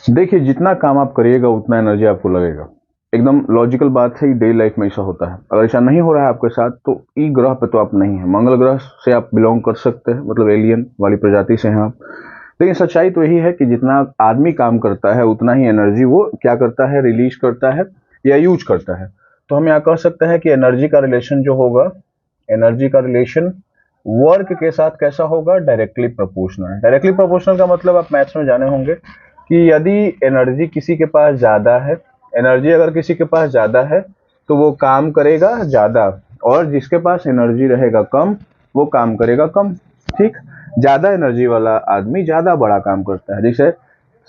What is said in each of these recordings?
देखिए, जितना काम आप करिएगा उतना एनर्जी आपको लगेगा। एकदम लॉजिकल बात है, डेली लाइफ में ऐसा होता है। अगर ऐसा नहीं हो रहा है आपके साथ तो ई ग्रह पे तो आप नहीं है। मंगल ग्रह से आप बिलोंग कर सकते हैं, मतलब एलियन वाली प्रजाति से हैं आप। लेकिन सच्चाई तो यही है कि जितना आदमी काम करता है उतना ही एनर्जी वो क्या करता है, रिलीज करता है या यूज करता है। तो हम यहाँ कह सकते हैं कि एनर्जी का रिलेशन जो होगा, एनर्जी का रिलेशन वर्क के साथ कैसा होगा, डायरेक्टली प्रोपोर्शनल। डायरेक्टली प्रोपोर्शनल का मतलब आप मैथ्स में जाने होंगे कि यदि एनर्जी किसी के पास ज्यादा है, एनर्जी अगर किसी के पास ज्यादा है तो वो काम करेगा ज्यादा, और जिसके पास एनर्जी रहेगा कम वो काम करेगा कम। ठीक, ज्यादा एनर्जी वाला आदमी ज्यादा बड़ा काम करता है। जैसे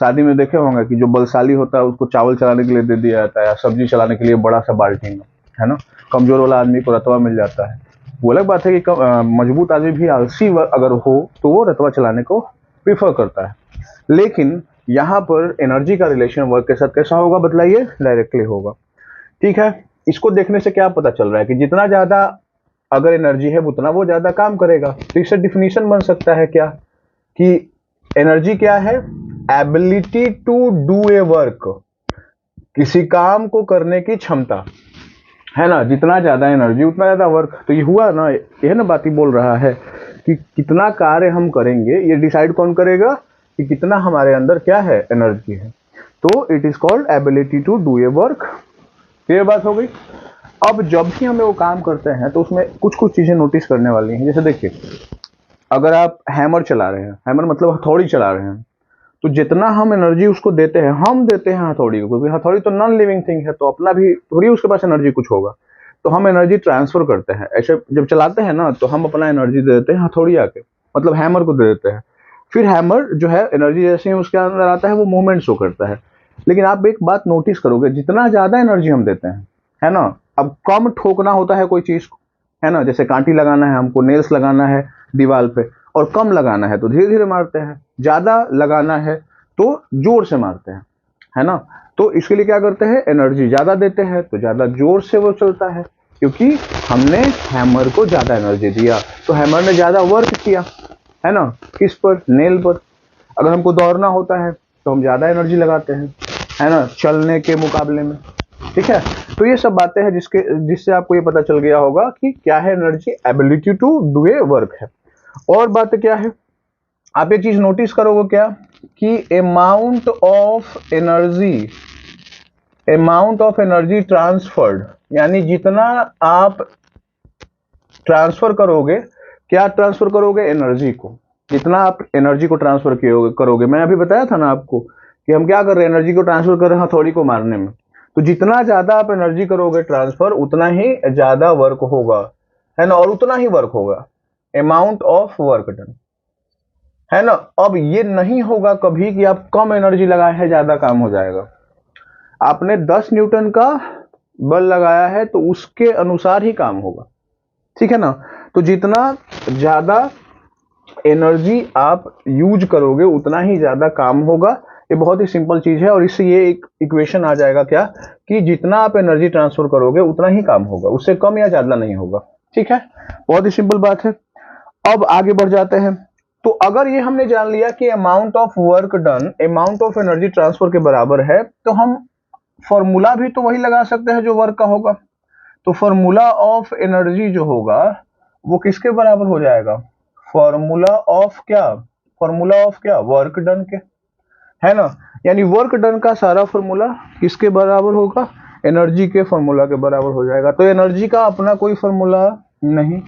शादी में देखे होंगे कि जो बलशाली होता है उसको चावल चलाने के लिए दे दिया जाता है या सब्जी चलाने के लिए बड़ा सा बाल्टी में, है ना। कमजोर वाला आदमी को रतवा मिल जाता है। वो अलग बात है कि मजबूत आदमी भी आलसी अगर हो तो वो रतवा चलाने को प्रीफर करता है। लेकिन यहाँ पर एनर्जी का रिलेशन वर्क के साथ कैसा होगा बतलाइए, डायरेक्टली होगा। ठीक है, इसको देखने से क्या पता चल रहा है कि जितना ज्यादा अगर एनर्जी है उतना वो ज्यादा काम करेगा। तो इससे डिफिनीशन बन सकता है क्या कि एनर्जी क्या है, ability to do a work, किसी काम को करने की क्षमता, है ना। जितना ज्यादा एनर्जी उतना ज्यादा वर्क। तो ये हुआ ना, यह ना बात ही बोल रहा है कि कितना कार्य हम करेंगे ये डिसाइड कौन करेगा कि कितना हमारे अंदर क्या है, एनर्जी है। तो it is called ability to do a work. ये बात हो गई। अब जब भी हमें वो काम करते हैं तो उसमें कुछ कुछ चीजें नोटिस करने वाली हैं। जैसे देखिए, अगर आप हैमर चला रहे हैं, हैमर मतलब हथौड़ी चला रहे हैं, तो जितना हम एनर्जी उसको देते हैं, हम देते हैं हथौड़ी को, क्योंकि हथौड़ी तो नॉन लिविंग थिंग है, तो अपना भी थोड़ी उसके पास एनर्जी कुछ होगा। तो हम एनर्जी ट्रांसफर करते हैं। ऐसे जब चलाते हैं ना तो हम अपना एनर्जी दे देते हैं हथौड़ी आके, मतलब हैमर को दे देते हैं। फिर हैमर जो है एनर्जी जैसे ही उसके अंदर आता है वो मूवमेंट शो करता है। लेकिन आप एक बात नोटिस करोगे, जितना ज्यादा एनर्जी हम देते हैं, है ना, अब कम ठोकना होता है कोई चीज को, है ना। जैसे कांटी लगाना है हमको, नेल्स लगाना है दीवार पे, और कम लगाना है तो धीरे धीरे मारते हैं, ज्यादा लगाना है तो जोर से मारते हैं, है ना। तो इसके लिए क्या करते हैं, एनर्जी ज्यादा देते हैं तो ज्यादा जोर से वो चलता है, क्योंकि हमने हैमर को ज्यादा एनर्जी दिया, तो हैमर ने ज्यादा वर्क किया, है ना। किस पर, नेल पर। अगर हमको दौड़ना होता है तो हम ज्यादा एनर्जी लगाते हैं, है ना, चलने के मुकाबले में। ठीक है, तो ये सब बातें हैं जिससे आपको ये पता चल गया होगा कि क्या है energy, ability to do a work है। और बात क्या है, आप एक चीज नोटिस करोगे क्या कि अमाउंट ऑफ एनर्जी ट्रांसफर्ड, यानी जितना आप ट्रांसफर करोगे, क्या ट्रांसफर करोगे, एनर्जी को। जितना आप एनर्जी को ट्रांसफर करोगे, मैंने अभी बताया था ना आपको कि हम क्या कर रहे हैं, एनर्जी को ट्रांसफर कर रहे हैं हथौड़ी को मारने में। तो जितना ज्यादा आप एनर्जी करोगे ट्रांसफर उतना ही ज्यादा वर्क होगा, है ना, और उतना ही वर्क होगा, अमाउंट ऑफ वर्क डन, है ना। अब ये नहीं होगा कभी कि आप कम एनर्जी लगाए हैं ज्यादा काम हो जाएगा। आपने 10 न्यूटन का बल लगाया है तो उसके अनुसार ही काम होगा, ठीक है ना। तो जितना ज्यादा एनर्जी आप यूज करोगे उतना ही ज्यादा काम होगा। ये बहुत ही सिंपल चीज है, और इससे ये एक इक्वेशन आ जाएगा क्या कि जितना आप एनर्जी ट्रांसफर करोगे उतना ही काम होगा, उससे कम या ज्यादा नहीं होगा। ठीक है, बहुत ही सिंपल बात है। अब आगे बढ़ जाते हैं। तो अगर ये हमने जान लिया कि amount of work done amount of energy transfer के बराबर है, तो हम फॉर्मूला भी तो वही लगा सकते हैं जो वर्क का होगा। तो फॉर्मूला ऑफ एनर्जी जो होगा वो किसके बराबर हो जाएगा, फॉर्मूला ऑफ क्या, फॉर्मूला ऑफ क्या, वर्क डन के, है ना। यानी वर्क डन का सारा फॉर्मूला किसके बराबर होगा, एनर्जी के फॉर्मूला के बराबर हो जाएगा। तो एनर्जी का अपना कोई फॉर्मूला नहीं,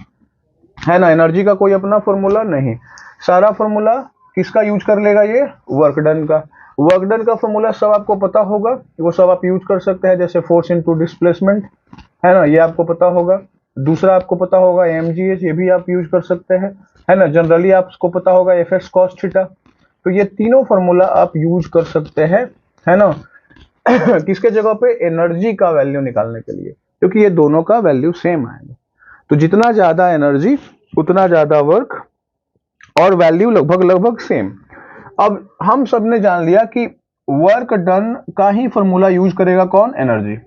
है ना, एनर्जी का कोई अपना फॉर्मूला नहीं। सारा फॉर्मूला किसका यूज कर लेगा, ये वर्क डन का। वर्क डन का फॉर्मूला सब आपको पता होगा, वो सब आप यूज कर सकते हैं, जैसे फोर्स इनटू डिस्प्लेसमेंट, है ना, ये आपको पता होगा। दूसरा आपको पता होगा mgh, ये भी आप यूज कर सकते हैं, है ना। जनरली आपको पता होगा fx cos थीटा। तो ये तीनों फॉर्मूला आप यूज कर सकते हैं, है ना किसके जगह पे, एनर्जी का वैल्यू निकालने के लिए, क्योंकि ये दोनों का वैल्यू सेम आएगा। तो जितना ज्यादा एनर्जी उतना ज्यादा वर्क, और वैल्यू लगभग लगभग सेम। अब हम सब ने जान लिया कि वर्क डन का ही फॉर्मूला यूज करेगा कौन, एनर्जी।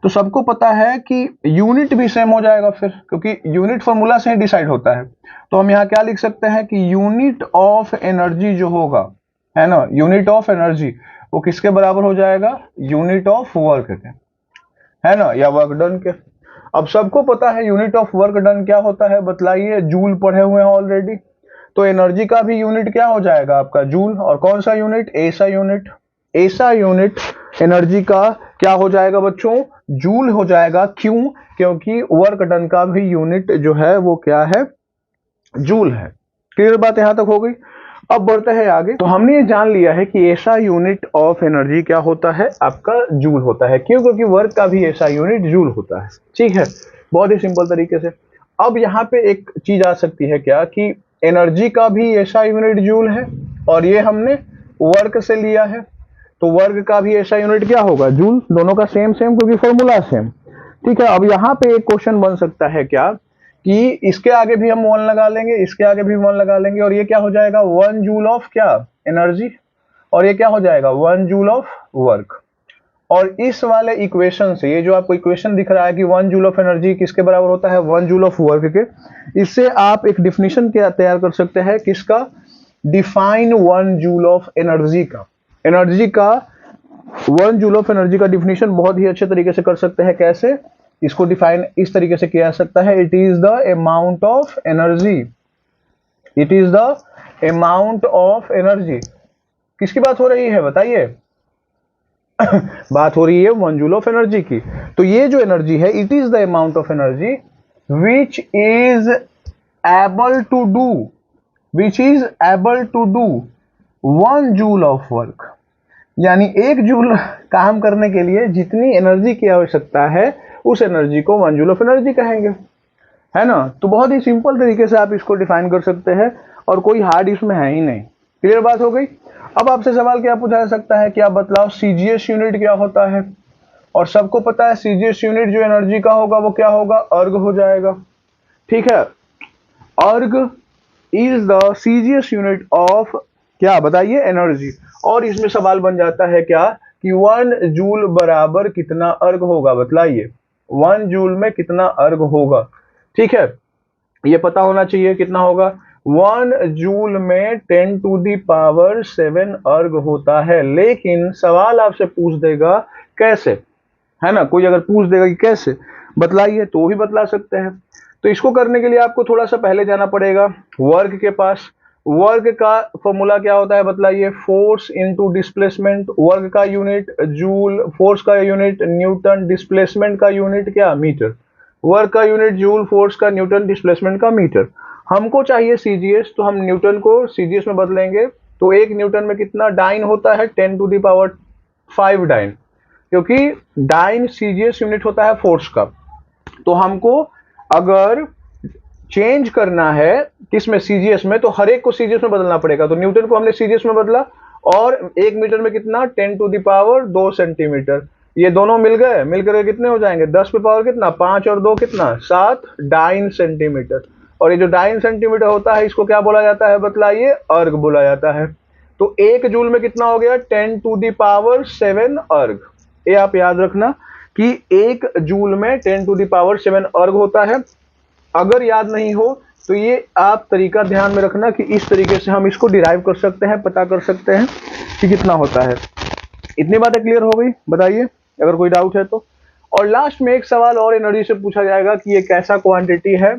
तो सबको पता है कि यूनिट भी सेम हो जाएगा फिर, क्योंकि यूनिट फॉर्मूला से ही डिसाइड होता है। तो हम यहाँ क्या लिख सकते हैं कि यूनिट ऑफ एनर्जी जो होगा, है ना, यूनिट ऑफ एनर्जी वो किसके बराबर हो जाएगा, यूनिट ऑफ वर्क के, है ना, या वर्क डन के। अब सबको पता है यूनिट ऑफ वर्क डन क्या होता है, बतलाइए, जूल पढ़े हुए हैं ऑलरेडी। तो एनर्जी का भी यूनिट क्या हो जाएगा आपका, जूल। और कौन सा यूनिट, ऐसा यूनिट, ऐसा यूनिट एनर्जी का क्या हो जाएगा बच्चों, जूल हो जाएगा। क्यों, क्योंकि वर्क डन का भी यूनिट जो है वो क्या है, जूल है। क्लियर बात यहां तक हो गई। अब बढ़ते हैं आगे। तो हमने ये जान लिया है कि ऐसा यूनिट ऑफ एनर्जी क्या होता है, आपका जूल होता है। क्यों, क्योंकि वर्क का भी ऐसा यूनिट जूल होता है। ठीक है, बहुत ही सिंपल तरीके से। अब यहाँ पे एक चीज आ सकती है क्या, कि एनर्जी का भी ऐसा यूनिट जूल है, और ये हमने वर्क से लिया है, तो वर्क का भी ऐसा यूनिट क्या होगा, जूल। दोनों का सेम सेम, क्योंकि फॉर्मूला सेम। ठीक है, अब यहाँ पे एक क्वेश्चन बन सकता है क्या, कि इसके आगे भी हम 1 लगा लेंगे, इसके आगे भी 1 लगा लेंगे, और ये क्या हो जाएगा, 1 जूल ऑफ क्या, एनर्जी, और ये क्या हो जाएगा, 1 जूल ऑफ वर्क। और इस वाले इक्वेशन से, ये जो आपको इक्वेशन दिख रहा है कि 1 जूल ऑफ एनर्जी किसके बराबर होता है, 1 जूल ऑफ वर्क के, इससे आप एक डिफिनेशन क्या तैयार कर सकते हैं, किसका, डिफाइन 1 जूल ऑफ एनर्जी का। एनर्जी का 1 जूल ऑफ एनर्जी का डिफिनेशन बहुत ही अच्छे तरीके से कर सकते हैं। कैसे, इसको डिफाइन इस तरीके से किया जा सकता है, it is the amount of energy, it is the amount of energy. किसकी बात हो रही है बताइए बात हो रही है 1 जूल ऑफ एनर्जी की। तो ये जो एनर्जी है, it is the amount of energy which is able to do, which is able to do 1 joule of work. यानी 1 जूल काम करने के लिए जितनी एनर्जी की आवश्यकता है, उस एनर्जी को 1 जूल ऑफ एनर्जी कहेंगे, है ना। तो बहुत ही सिंपल तरीके से आप इसको डिफाइन कर सकते हैं, और कोई हार्ड इसमें है ही नहीं। क्लियर बात हो गई। अब आपसे सवाल क्या पूछा जा सकता है कि आप बतलाओ सीजीएस यूनिट क्या होता है, और सबको पता है सीजीएस यूनिट जो एनर्जी का होगा वो क्या होगा, अर्ग हो जाएगा। ठीक है, अर्ग is the CGS unit of क्या, बताइए, एनर्जी। और इसमें सवाल बन जाता है क्या, कि 1 जूल बराबर कितना अर्ग होगा, बतलाइए, 1 जूल में कितना अर्ग होगा। ठीक है, ये पता होना चाहिए कितना होगा, 1 जूल में 10 टू दी पावर 7 अर्ग होता है। लेकिन सवाल आपसे पूछ देगा कैसे, है ना, कोई अगर पूछ देगा कि कैसे, बतलाइए, तो भी बतला सकते हैं। तो इसको करने के लिए आपको थोड़ा सा पहले जाना पड़ेगा वर्क के पास। वर्क का फॉर्मूला क्या होता है, बतलाइए, फोर्स इनटू डिस्प्लेसमेंट। वर्क का यूनिट जूल, फोर्स का यूनिट न्यूटन, डिस्प्लेसमेंट का यूनिट क्या, मीटर। वर्क का यूनिट जूल, फोर्स का न्यूटन, डिस्प्लेसमेंट का मीटर। हमको चाहिए सीजीएस, तो हम न्यूटन को सीजीएस में बदलेंगे। तो 1 न्यूटन में कितना डाइन होता है, 10 टू दी पावर 5 डाइन, क्योंकि डाइन सीजीएस यूनिट होता है फोर्स का। तो हमको अगर चेंज करना है किसमें, सीजीएस में, तो हर एक को सीजीएस में बदलना पड़ेगा। तो न्यूटन को हमने सीजीएस में बदला, और 1 मीटर में कितना, 10 टू दी पावर 2 सेंटीमीटर। ये दोनों मिल गए, मिलकर कितने हो जाएंगे, 10 पे पावर कितना, 5 और 2 कितना, 7 डाइन सेंटीमीटर। और ये जो डाइन सेंटीमीटर होता है, इसको क्या बोला जाता है, बतलाइए, अर्ग बोला जाता है। तो 1 जूल में कितना हो गया, 10 टू दी पावर 7 अर्ग। ये आप याद रखना कि 1 जूल में 10 टू दी पावर 7 अर्ग होता है। अगर याद नहीं हो तो ये आप तरीका ध्यान में रखना कि इस तरीके से हम इसको डिराइव कर सकते हैं, पता कर सकते हैं कि कितना होता है। इतनी बातें क्लियर हो गई, बताइए अगर कोई डाउट है तो। और लास्ट में एक सवाल और एनर्जी से पूछा जाएगा कि ये कैसा क्वांटिटी है।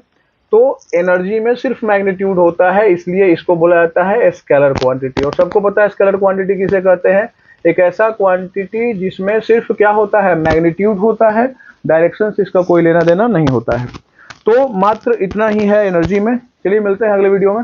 तो एनर्जी में सिर्फ मैग्नीट्यूड होता है, इसलिए इसको बोला जाता है स्केलर क्वांटिटी। और सबको पता है स्केलर क्वांटिटी किसे कहते हैं, एक ऐसा क्वांटिटी जिसमें सिर्फ क्या होता है, मैग्नीट्यूड होता है, डायरेक्शन से इसका कोई लेना देना नहीं होता है। तो मात्र इतना ही है एनर्जी में। चलिए मिलते हैं अगले वीडियो में।